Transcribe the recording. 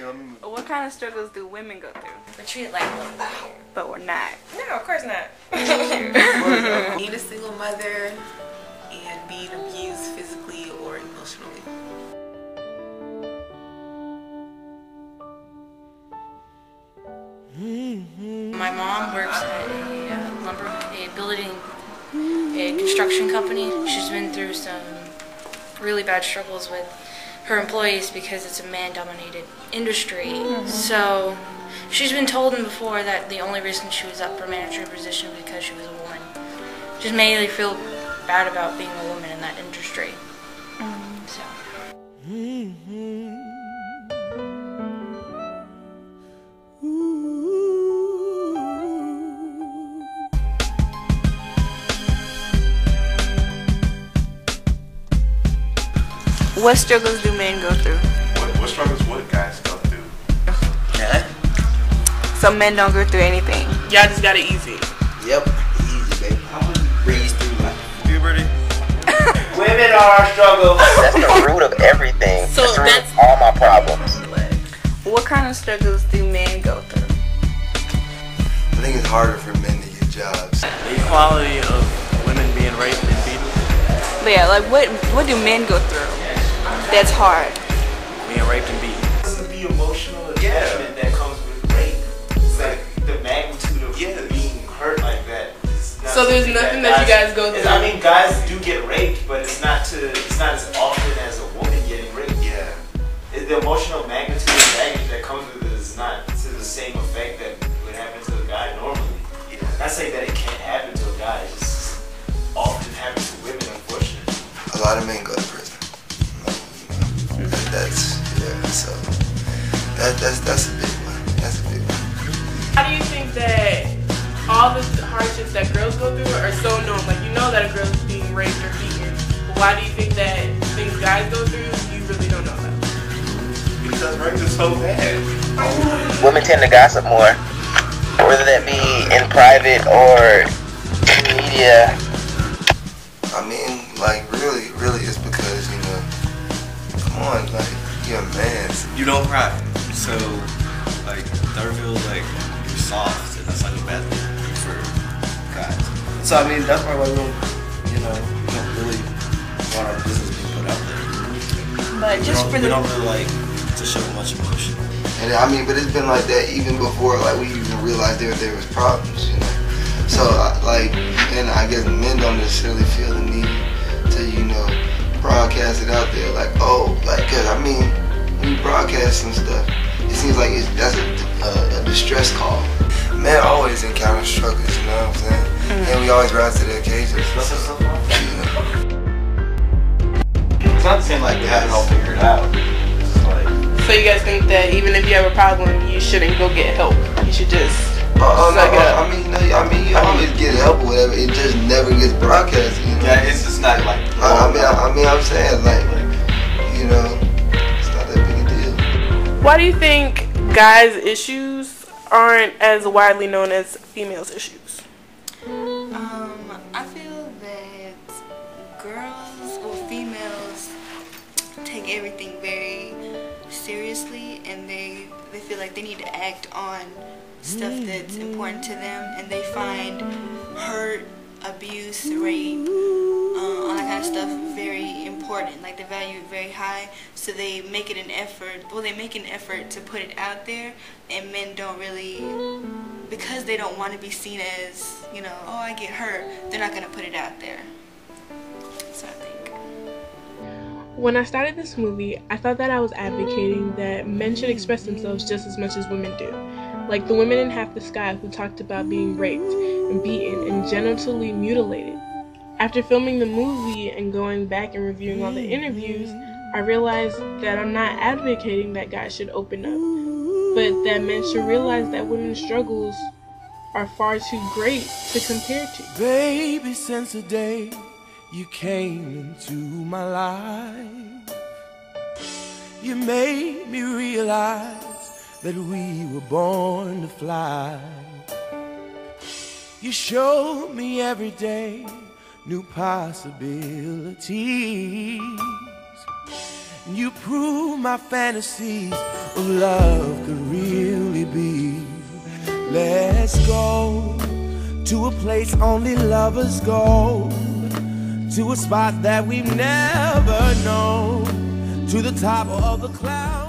let me move. What kind of struggles do women go through? We're treated like little. But we're not. No, of course not. Being a single mother and being abused physically or emotionally. My mom works at a construction company. She's been through some really bad struggles with her employees because it's a man-dominated industry. So she's been told before that the only reason she was up for manager position was because she was a woman. Just made her feel bad about being a woman in that industry. So. What struggles do men go through? What struggles would guys go through? So men don't go through anything. Y'all just got it easy. Yep, easy, baby. Breeze through life. Puberty. Women are our struggle. That's the root of everything. So that's the root that's of all my problems. What kind of struggles do men go through? I think it's harder for men to get jobs. The equality of women being raped and beaten. But yeah, like what do men go through that's hard? Being raped and beaten. This is the emotional attachment that comes with rape. It's like the magnitude of being hurt like that. So there's nothing that you guys go through. I mean, guys do get raped, but it's not as often as a woman getting raped. Yeah. The emotional magnitude and baggage that comes with it is not to the same effect that would happen to a guy normally. Yeah. Not saying that it can't happen to a guy, it just often happens to women, unfortunately. A lot of men go to prison. So that's a big one. That's a big one. How do you think that all the hardships that girls go through are so known? Like, you know that a girl's being raped or beaten, but why do you think that things guys go through, you really don't know that? Because rape is so bad. Women tend to gossip more, whether that be in private or in media. I mean, like really, it's because come on, like you're a man. You don't cry. So, like, that feels like you're soft, and that's like a bad thing for guys. So, I mean, that's probably why we don't really want our business being put out there. But just we don't really like to show much emotion. And I mean, but it's been like that even before, like we even realized there was problems, So, and I guess men don't necessarily feel the need to, broadcast it out there. Like, cause I mean, when you broadcast some stuff, it seems like that's a distress call. Men always encounter struggles, you know what I'm saying? And we always rise to the occasion. It's not the same like we have it all figured out. So you guys think that even if you have a problem, you shouldn't go get help? You should just suck it up? I mean, you always get help or whatever. It just never gets broadcast. Yeah, it's just not like. I'm saying it's not that big a deal. Why do you think guys' issues aren't as widely known as females' issues? I feel that girls or females take everything very seriously, and they feel like they need to act on stuff that's important to them, and they find hurt, abuse, rape, all that kind of stuff very important. Like, they value it very high, so they make an effort to put it out there, and men don't really, because they don't want to be seen as, oh, I get hurt, they're not going to put it out there. So I think. When I started this movie, I thought that I was advocating that men should express themselves just as much as women do. Like the women in Half the Sky who talked about being raped and beaten and genitally mutilated. After filming the movie and going back and reviewing all the interviews, I realized that I'm not advocating that guys should open up, but that men should realize that women's struggles are far too great to compare to. Baby, since the day you came into my life, you made me realize that we were born to fly. You showed me every day new possibilities. You prove my fantasies of love could really be. Let's go to a place only lovers go, to a spot that we've never known, to the top of the clouds.